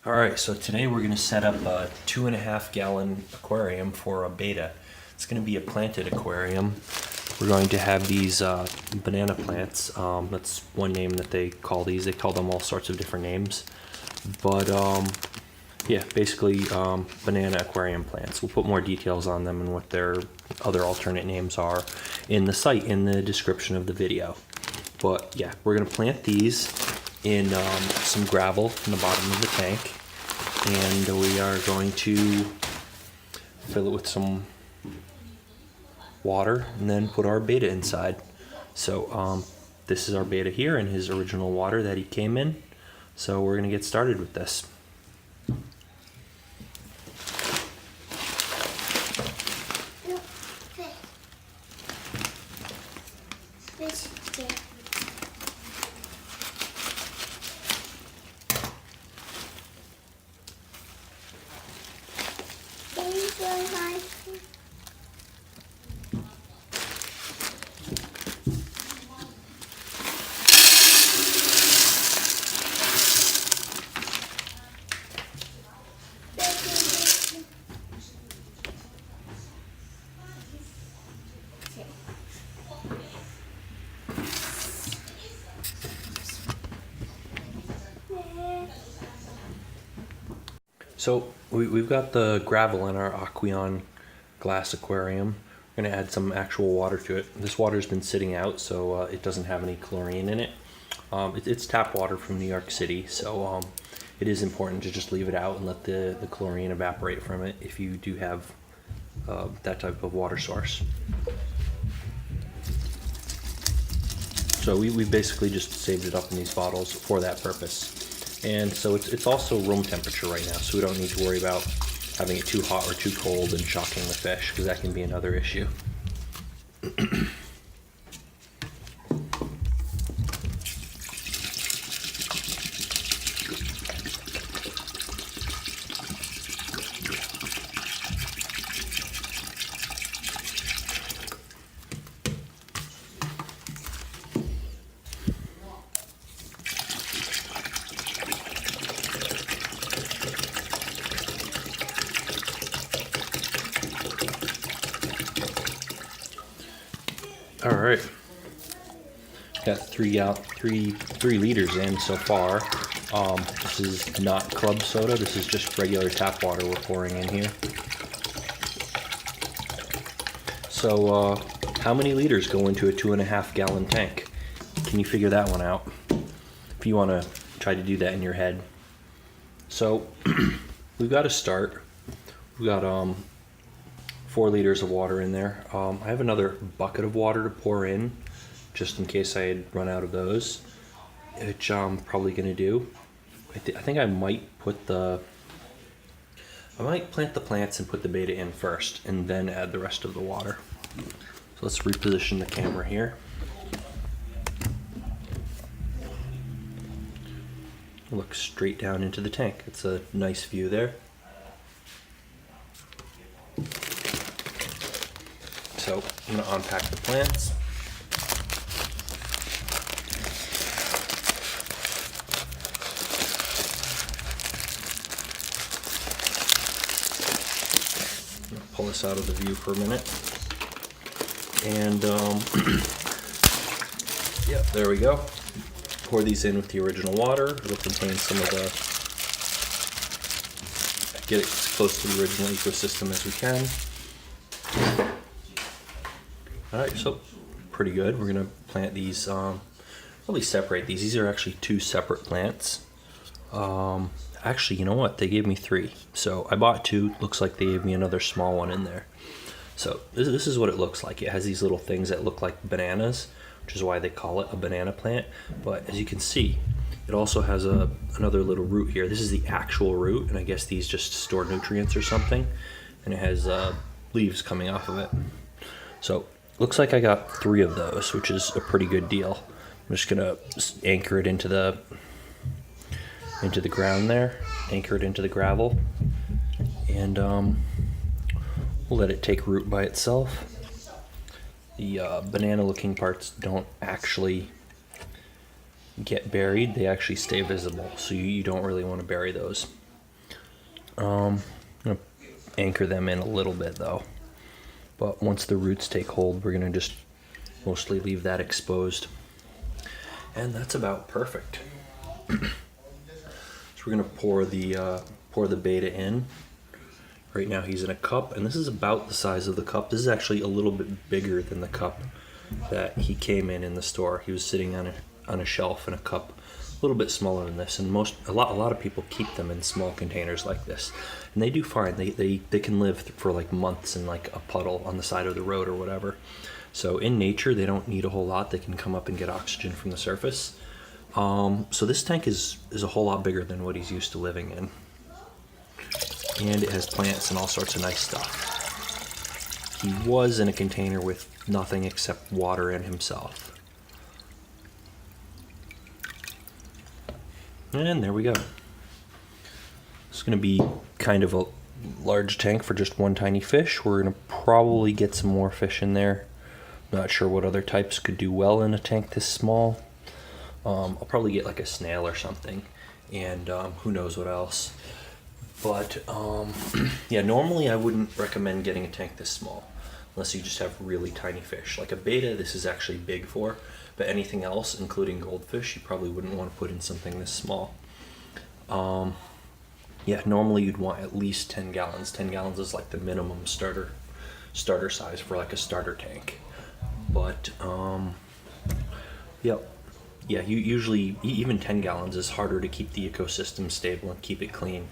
Alright, so today we're going to set up a 2.5 gallon aquarium for a betta. It's going to be a planted aquarium. We're going to have these banana plants. That's one name that they call these. They call them all sorts of different names. But yeah, basically banana aquarium plants. We'll put more details on them and what their other alternate names are in the site, in the description of the video. But yeah, we're going to plant these in some gravel in the bottom of the tank, and we are going to fill it with some water and then put our betta inside. So this is our betta here in his original water that he came in. So we're going to get started with this. So we've got the gravel in our Aqueon glass aquarium. We're going to add some actual water to it. This water's been sitting out, so it doesn't have any chlorine in it. It's tap water from New York City, so it is important to just leave it out and let the chlorine evaporate from it if you do have that type of water source. So we basically just saved it up in these bottles for that purpose. And so it's also room temperature right now, so we don't need to worry about having it too hot or too cold and shocking the fish, because that can be another issue. All right, got 3 liters in so far. This is not club soda. This is just regular tap water we're pouring in here. So how many liters go into a 2.5 gallon tank? Can you figure that one out? If you want to try to do that in your head. So we've got to start. We've got 4 liters of water in there. I have another bucket of water to pour in, just in case I had run out of those, which I'm probably going to do. I think I might put I might plant the plants and put the betta in first, and then add the rest of the water. So let's reposition the camera here. Look straight down into the tank. It's a nice view there. So I'm going to unpack the plants. I'm going to pull this out of the view for a minute. And yeah, there we go. Pour these in with the original water. It'll contain some of the, get it as close to the original ecosystem as we can. Alright, so pretty good. We're going to plant these, probably separate these. These are actually 2 separate plants. Actually, you know what? They gave me 3. So I bought 2. Looks like they gave me another small one in there. So this is what it looks like. It has these little things that look like bananas, which is why they call it a banana plant. But as you can see, it also has another little root here. This is the actual root, and I guess these just store nutrients or something. And it has leaves coming off of it. So looks like I got 3 of those, which is a pretty good deal. I'm just gonna anchor it into the ground there, anchor it into the gravel, and we'll let it take root by itself. The banana looking parts don't actually get buried, they actually stay visible, so you don't really want to bury those. I'm gonna anchor them in a little bit though. But once the roots take hold, we're gonna just mostly leave that exposed. And that's about perfect. So we're gonna pour the beta in. Right now he's in a cup, and this is about the size of the cup. This is actually a little bit bigger than the cup that he came in the store. He was sitting on a shelf in a cup a little bit smaller than this, and a lot of people keep them in small containers like this, and they do fine. They can live for like months in like a puddle on the side of the road or whatever. So in nature they don't need a whole lot. They can come up and get oxygen from the surface. So this tank is a whole lot bigger than what he's used to living in, and it has plants and all sorts of nice stuff. He was in a container with nothing except water and himself. And there we go. It's going to be kind of a large tank for just one tiny fish. We're going to probably get some more fish in there. Not sure what other types could do well in a tank this small. I'll probably get like a snail or something, and who knows what else. But yeah, normally I wouldn't recommend getting a tank this small unless you just have really tiny fish. Like a beta, this is actually big for. But anything else, including goldfish, you probably wouldn't want to put in something this small. Yeah, normally you'd want at least 10 gallons. 10 gallons is like the minimum starter size for like a starter tank. But yeah, you usually, even 10 gallons is harder to keep the ecosystem stable and keep it clean,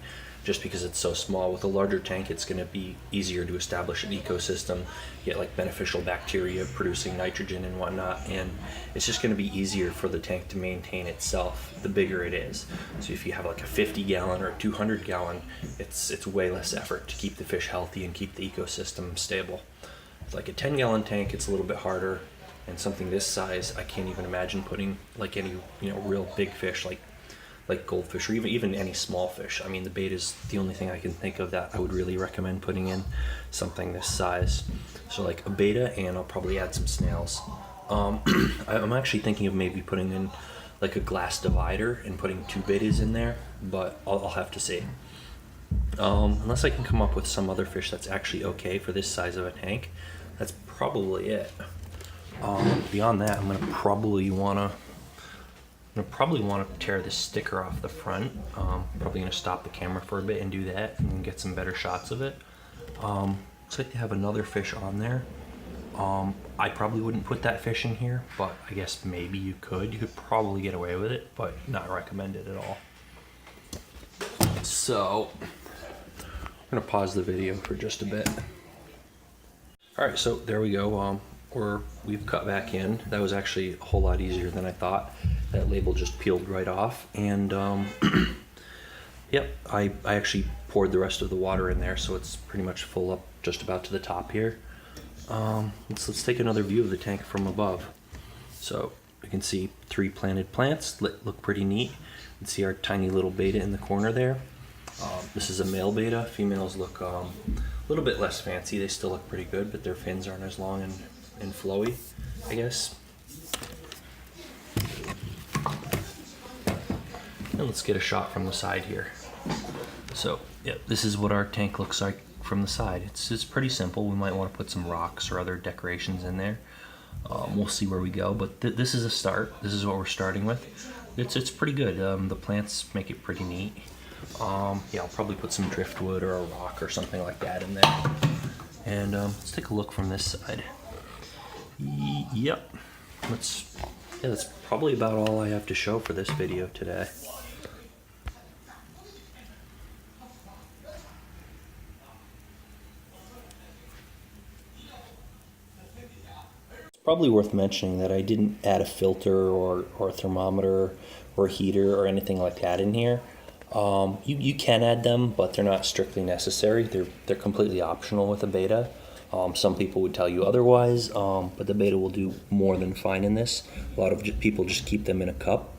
just because it's so small. With a larger tank, it's going to be easier to establish an ecosystem, get like beneficial bacteria producing nitrogen and whatnot, and it's just going to be easier for the tank to maintain itself the bigger it is. So if you have like a 50 gallon or a 200 gallon, it's way less effort to keep the fish healthy and keep the ecosystem stable. With like a 10 gallon tank, it's a little bit harder, and something this size, I can't even imagine putting like any real big fish like goldfish, or even any small fish. I mean, the bait is the only thing I can think of that I would really recommend putting in something this size. So like a beta, and I'll probably add some snails. I'm actually thinking of maybe putting in like a glass divider and putting 2 betas in there, but I'll have to see. Unless I can come up with some other fish that's actually okay for this size of a tank, that's probably it. Beyond that, I'm gonna probably wanna tear this sticker off the front. Probably gonna stop the camera for a bit and do that, and get some better shots of it. Looks like they have another fish on there. I probably wouldn't put that fish in here, but I guess maybe you could. You could probably get away with it, but not recommended at all. So I'm gonna pause the video for just a bit. All right, so there we go. We've cut back in. That was actually a whole lot easier than I thought. That label just peeled right off, and yep, I actually poured the rest of the water in there, so it's pretty much full up just about to the top here. Let's take another view of the tank from above. So you can see 3 planted plants look pretty neat. You can see our tiny little beta in the corner there. This is a male beta. Females look a little bit less fancy. They still look pretty good, but their fins aren't as long and flowy, I guess. And let's get a shot from the side here. So yeah, this is what our tank looks like from the side. It's pretty simple. We might want to put some rocks or other decorations in there. We'll see where we go, but this is a start. This is what we're starting with. It's pretty good. The plants make it pretty neat. Yeah, I'll probably put some driftwood or a rock or something like that in there. And let's take a look from this side. Yep, that's probably about all I have to show for this video today. It's probably worth mentioning that I didn't add a filter or a thermometer or a heater or anything like that in here. You can add them, but they're not strictly necessary. They're completely optional with a beta. Some people would tell you otherwise, but the beta will do more than fine in this. A lot of people just keep them in a cup.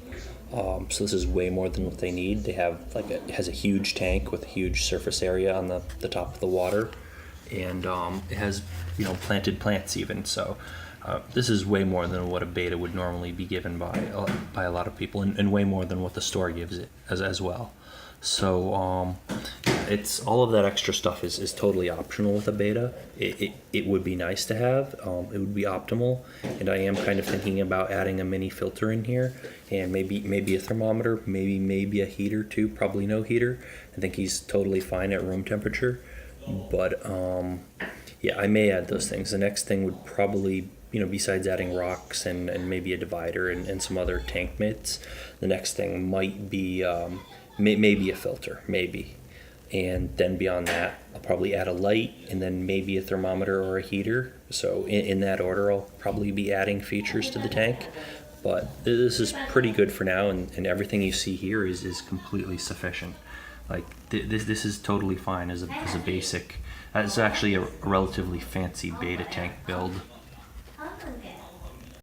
So this is way more than what they need. They have it has a huge tank with a huge surface area on the top of the water, and it has planted plants even. So this is way more than what a beta would normally be given by a lot of people, and way more than what the store gives it as well. So it's all of that extra stuff is totally optional with a beta. It would be nice to have. It would be optimal, and I am kind of thinking about adding a mini filter in here, and maybe a thermometer, maybe a heater too. Probably no heater. I think he's totally fine at room temperature, but yeah, I may add those things. The next thing would probably, besides adding rocks and maybe a divider and some other tank mitts, the next thing might be maybe a filter, maybe. And then beyond that, I'll probably add a light and then maybe a thermometer or a heater. So in that order, I'll probably be adding features to the tank. But this is pretty good for now, and everything you see here is completely sufficient. Like this is totally fine as a basic. It's actually a relatively fancy beta tank build.